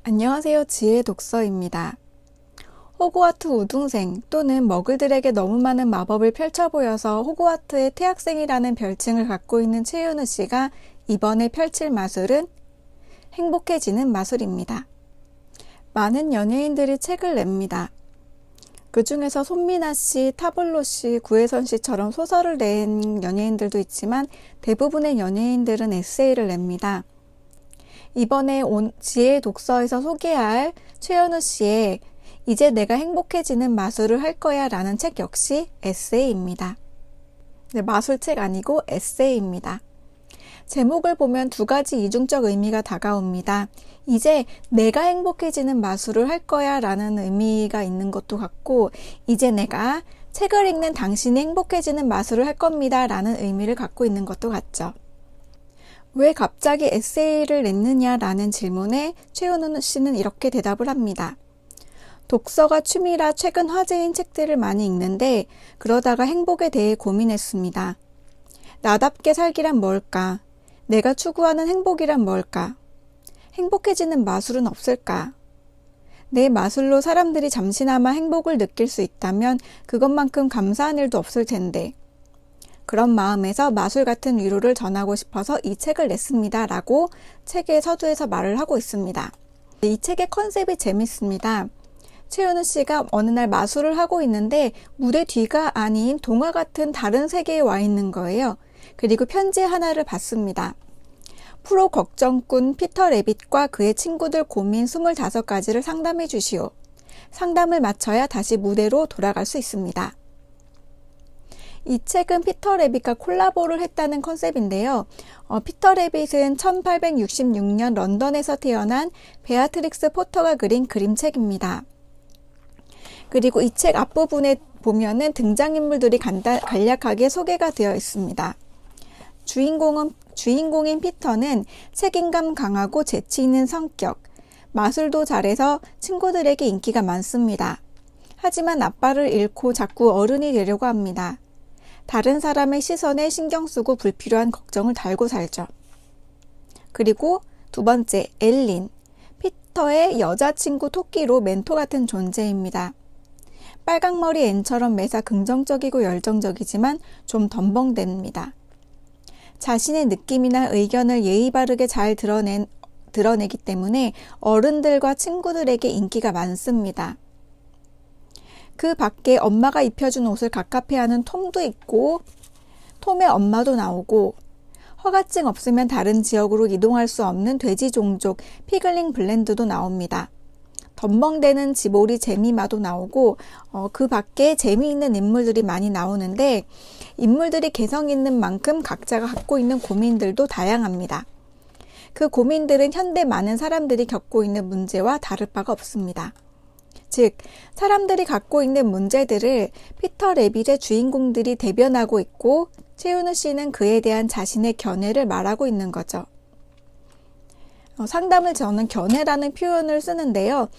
안녕하세요. 지혜의 독서입니다. 호그와트 우등생 또는 머글들에게 너무 많은 마법을 펼쳐 보여서 호그와트의 태학생이라는 별칭을 갖고 있는 최윤우 씨가 이번에 펼칠 마술은 행복해지는 마술입니다. 많은 연예인들이 책을 냅니다. 그 중에서 손미나 씨, 타블로 씨, 구혜선 씨처럼 소설을 낸 연예인들도 있지만 대부분의 연예인들은 에세이를 냅니다. 이번에 지혜의 독서에서 소개할 최연우 씨의 이제 내가 행복해지는 마술을 할 거야 라는 책 역시 에세이입니다. 네, 마술책 아니고 에세이입니다. 제목을 보면 두 가지 이중적 의미가 다가옵니다. 이제 내가 행복해지는 마술을 할 거야 라는 의미가 있는 것도 같고, 이제 내가 책을 읽는 당신이 행복해지는 마술을 할 겁니다 라는 의미를 갖고 있는 것도 같죠. 왜 갑자기 에세이를 냈느냐라는 질문에 최윤우 씨는 이렇게 대답을 합니다. 독서가 취미라 최근 화제인 책들을 많이 읽는데 그러다가 행복에 대해 고민했습니다. 나답게 살기란 뭘까? 내가 추구하는 행복이란 뭘까? 행복해지는 마술은 없을까? 내 마술로 사람들이 잠시나마 행복을 느낄 수 있다면 그것만큼 감사한 일도 없을 텐데. 그런 마음에서 마술 같은 위로를 전하고 싶어서 이 책을 냈습니다 라고 책의 서두에서 말을 하고 있습니다. 이 책의 컨셉이 재밌습니다. 최윤우 씨가 어느 날 마술을 하고 있는데 무대 뒤가 아닌 동화 같은 다른 세계에 와 있는 거예요. 그리고 편지 하나를 받습니다. 프로 걱정꾼 피터 레빗과 그의 친구들 고민 25가지를 상담해 주시오. 상담을 마쳐야 다시 무대로 돌아갈 수 있습니다. 이 책은 피터 레빗과 콜라보를 했다는 컨셉인데요. 피터 레빗은 1866년 런던에서 태어난 베아트릭스 포터가 그린 그림책입니다. 그리고 이 책 앞부분에 보면은 등장인물들이 간략하게 소개가 되어 있습니다. 주인공인 피터는 책임감 강하고 재치 있는 성격, 마술도 잘해서 친구들에게 인기가 많습니다. 하지만 아빠를 잃고 자꾸 어른이 되려고 합니다. 다른 사람의 시선에 신경 쓰고 불필요한 걱정을 달고 살죠. 그리고 두 번째, 엘린. 피터의 여자친구 토끼로 멘토 같은 존재입니다. 빨강머리 앤처럼 매사 긍정적이고 열정적이지만 좀 덤벙댑니다. 자신의 느낌이나 의견을 예의 바르게 잘 드러내기 때문에 어른들과 친구들에게 인기가 많습니다. 그 밖에 엄마가 입혀준 옷을 갑갑해하는 톰도 있고 톰의 엄마도 나오고 허가증 없으면 다른 지역으로 이동할 수 없는 돼지 종족 피글링 블렌드도 나옵니다. 덤벙대는 지보리 제미마도 나오고 그 밖에 재미있는 인물들이 많이 나오는데 인물들이 개성 있는 만큼 각자가 갖고 있는 고민들도 다양합니다. 그 고민들은 현대 많은 사람들이 겪고 있는 문제와 다를 바가 없습니다. 즉, 사람들이 갖고 있는 문제들을 피터 레빗의 주인공들이 대변하고 있고 최윤우 씨는 그에 대한 자신의 견해를 말하고 있는 거죠. 상담을 저는 견해라는 표현을 쓰는데요.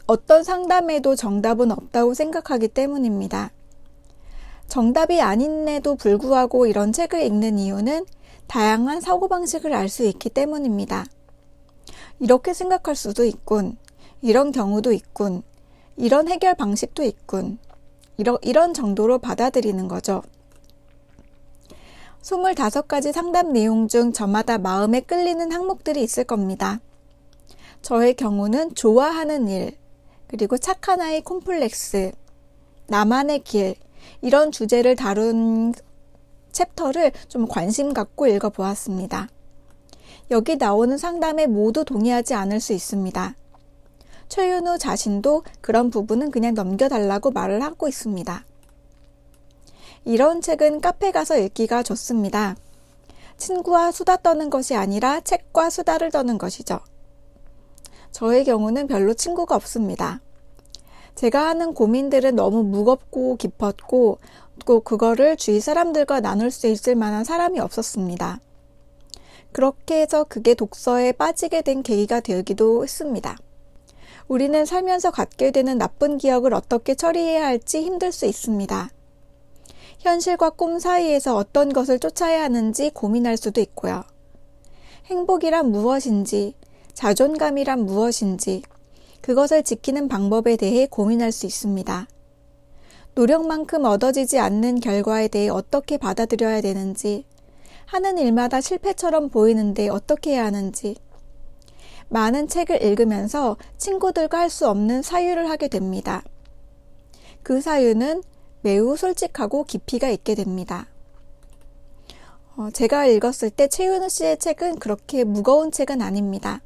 어떤 상담에도 정답은 없다고 생각하기 때문입니다. 정답이 아닌에도 불구하고 이런 책을 읽는 이유는 다양한 사고방식을 알 수 있기 때문입니다. 이렇게 생각할 수도 있군. 이런 경우도 있군. 이런 해결 방식도 있군. 이런 정도로 받아들이는 거죠. 25가지 상담 내용 중 저마다 마음에 끌리는 항목들이 있을 겁니다. 저의 경우는 좋아하는 일, 그리고 착한 아이 콤플렉스, 나만의 길, 이런 주제를 다룬 챕터를 좀 관심 갖고 읽어보았습니다. 여기 나오는 상담에 모두 동의하지 않을 수 있습니다. 최윤우 자신도 그런 부분은 그냥 넘겨달라고 말을 하고 있습니다. 이런 책은 카페 가서 읽기가 좋습니다. 친구와 수다 떠는 것이 아니라 책과 수다를 떠는 것이죠. 저의 경우는 별로 친구가 없습니다. 제가 하는 고민들은 너무 무겁고 깊었고 또 그거를 주위 사람들과 나눌 수 있을 만한 사람이 없었습니다. 그렇게 해서 그게 독서에 빠지게 된 계기가 되기도 했습니다. 우리는 살면서 갖게 되는 나쁜 기억을 어떻게 처리해야 할지 힘들 수 있습니다. 현실과 꿈 사이에서 어떤 것을 쫓아야 하는지 고민할 수도 있고요. 행복이란 무엇인지, 자존감이란 무엇인지, 그것을 지키는 방법에 대해 고민할 수 있습니다. 노력만큼 얻어지지 않는 결과에 대해 어떻게 받아들여야 되는지, 하는 일마다 실패처럼 보이는데 어떻게 해야 하는지, 많은 책을 읽으면서 친구들과 할 수 없는 사유를 하게 됩니다. 그 사유는 매우 솔직하고 깊이가 있게 됩니다. 제가 읽었을 때 최윤우 씨의 책은 그렇게 무거운 책은 아닙니다.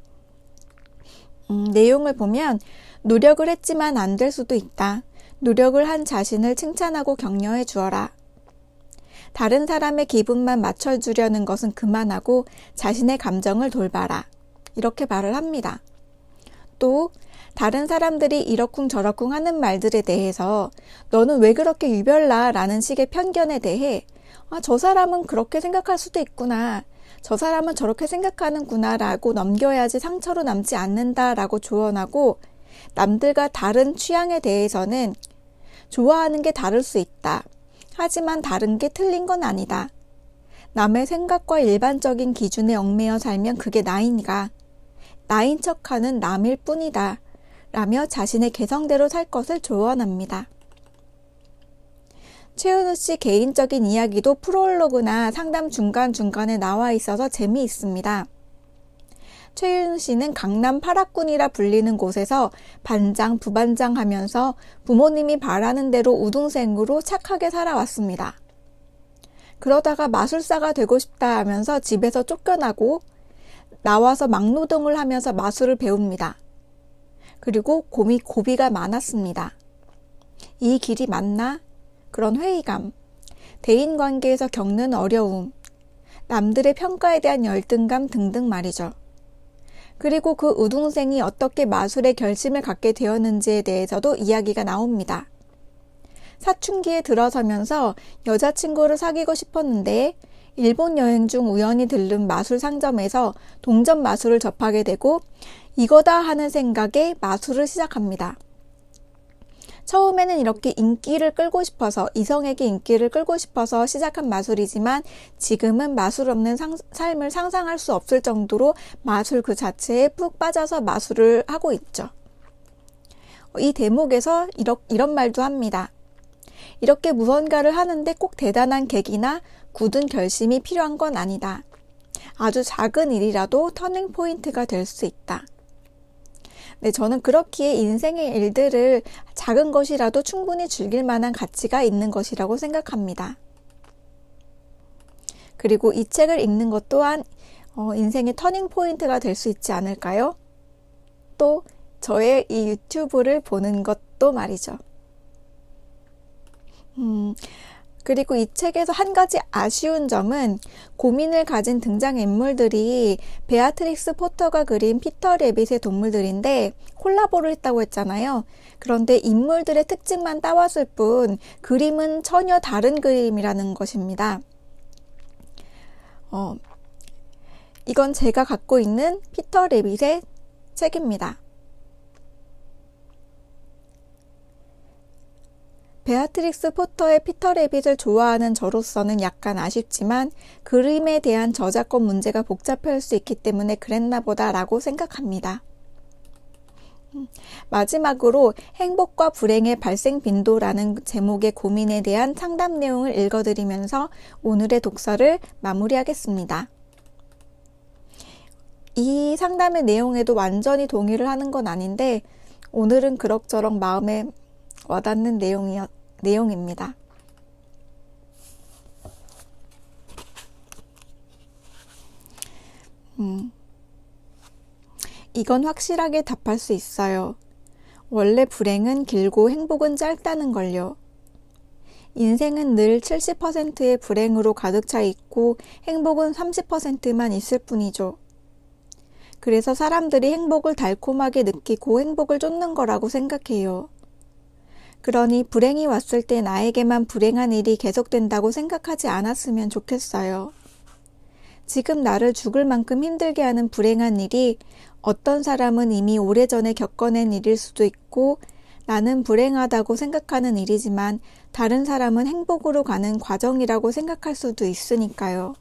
내용을 보면 노력을 했지만 안 될 수도 있다. 노력을 한 자신을 칭찬하고 격려해 주어라. 다른 사람의 기분만 맞춰주려는 것은 그만하고 자신의 감정을 돌봐라. 이렇게 말을 합니다. 또 다른 사람들이 이러쿵저러쿵 하는 말들에 대해서 너는 왜 그렇게 유별나? 라는 식의 편견에 대해 저 사람은 그렇게 생각할 수도 있구나. 저 사람은 저렇게 생각하는구나 라고 넘겨야지 상처로 남지 않는다 라고 조언하고 남들과 다른 취향에 대해서는 좋아하는 게 다를 수 있다. 하지만 다른 게 틀린 건 아니다. 남의 생각과 일반적인 기준에 얽매여 살면 그게 나인가. 나인 척하는 남일 뿐이다. 라며 자신의 개성대로 살 것을 조언합니다. 최은우 씨 개인적인 이야기도 프롤로그나 상담 중간중간에 나와 있어서 재미있습니다. 최윤우 씨는 강남 8학군이라 불리는 곳에서 반장, 부반장 하면서 부모님이 바라는 대로 우등생으로 착하게 살아왔습니다. 그러다가 마술사가 되고 싶다 하면서 집에서 쫓겨나고 나와서 막노동을 하면서 마술을 배웁니다. 그리고 고비가 많았습니다. 이 길이 맞나? 그런 회의감, 대인관계에서 겪는 어려움, 남들의 평가에 대한 열등감 등등 말이죠. 그리고 그 우등생이 어떻게 마술의 결심을 갖게 되었는지에 대해서도 이야기가 나옵니다. 사춘기에 들어서면서 여자친구를 사귀고 싶었는데 일본 여행 중 우연히 들른 마술 상점에서 동전 마술을 접하게 되고 이거다 하는 생각에 마술을 시작합니다. 처음에는 이렇게 인기를 끌고 싶어서, 이성에게 인기를 끌고 싶어서 시작한 마술이지만 지금은 마술 없는 삶을 상상할 수 없을 정도로 마술 그 자체에 푹 빠져서 마술을 하고 있죠. 이 대목에서 이런 말도 합니다. 이렇게 무언가를 하는데 꼭 대단한 계기나 굳은 결심이 필요한 건 아니다. 아주 작은 일이라도 터닝 포인트가 될 수 있다. 네, 저는 그렇기에 인생의 일들을 작은 것이라도 충분히 즐길 만한 가치가 있는 것이라고 생각합니다. 그리고 이 책을 읽는 것 또한 인생의 터닝 포인트가 될 수 있지 않을까요? 또 저의 이 유튜브를 보는 것도 말이죠. 그리고 이 책에서 한 가지 아쉬운 점은 고민을 가진 등장인물들이 베아트릭스 포터가 그린 피터 레빗의 동물들인데 콜라보를 했다고 했잖아요. 그런데 인물들의 특징만 따왔을 뿐 그림은 전혀 다른 그림이라는 것입니다. 이건 제가 갖고 있는 피터 레빗의 책입니다. 베아트릭스 포터의 피터 레빗을 좋아하는 저로서는 약간 아쉽지만 그림에 대한 저작권 문제가 복잡할 수 있기 때문에 그랬나 보다 라고 생각합니다. 마지막으로 행복과 불행의 발생 빈도라는 제목의 고민에 대한 상담 내용을 읽어드리면서 오늘의 독서를 마무리하겠습니다. 이 상담의 내용에도 완전히 동의를 하는 건 아닌데 오늘은 그럭저럭 마음에 와닿는 내용입니다. 이건 확실하게 답할 수 있어요. 원래 불행은 길고 행복은 짧다는 걸요. 인생은 늘 70%의 불행으로 가득 차 있고 행복은 30%만 있을 뿐이죠. 그래서 사람들이 행복을 달콤하게 느끼고 행복을 쫓는 거라고 생각해요. 그러니 불행이 왔을 때 나에게만 불행한 일이 계속된다고 생각하지 않았으면 좋겠어요. 지금 나를 죽을 만큼 힘들게 하는 불행한 일이 어떤 사람은 이미 오래전에 겪어낸 일일 수도 있고 나는 불행하다고 생각하는 일이지만 다른 사람은 행복으로 가는 과정이라고 생각할 수도 있으니까요.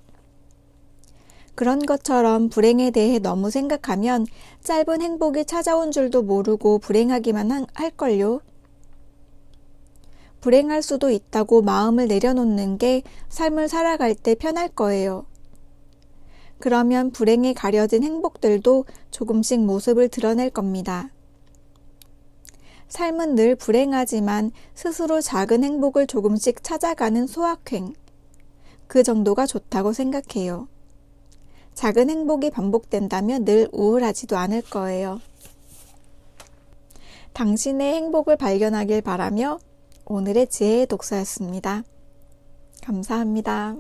그런 것처럼 불행에 대해 너무 생각하면 짧은 행복이 찾아온 줄도 모르고 불행하기만 할걸요. 불행할 수도 있다고 마음을 내려놓는 게 삶을 살아갈 때 편할 거예요. 그러면 불행에 가려진 행복들도 조금씩 모습을 드러낼 겁니다. 삶은 늘 불행하지만 스스로 작은 행복을 조금씩 찾아가는 소확행. 그 정도가 좋다고 생각해요. 작은 행복이 반복된다면 늘 우울하지도 않을 거예요. 당신의 행복을 발견하길 바라며 오늘의 지혜의 독서였습니다. 감사합니다.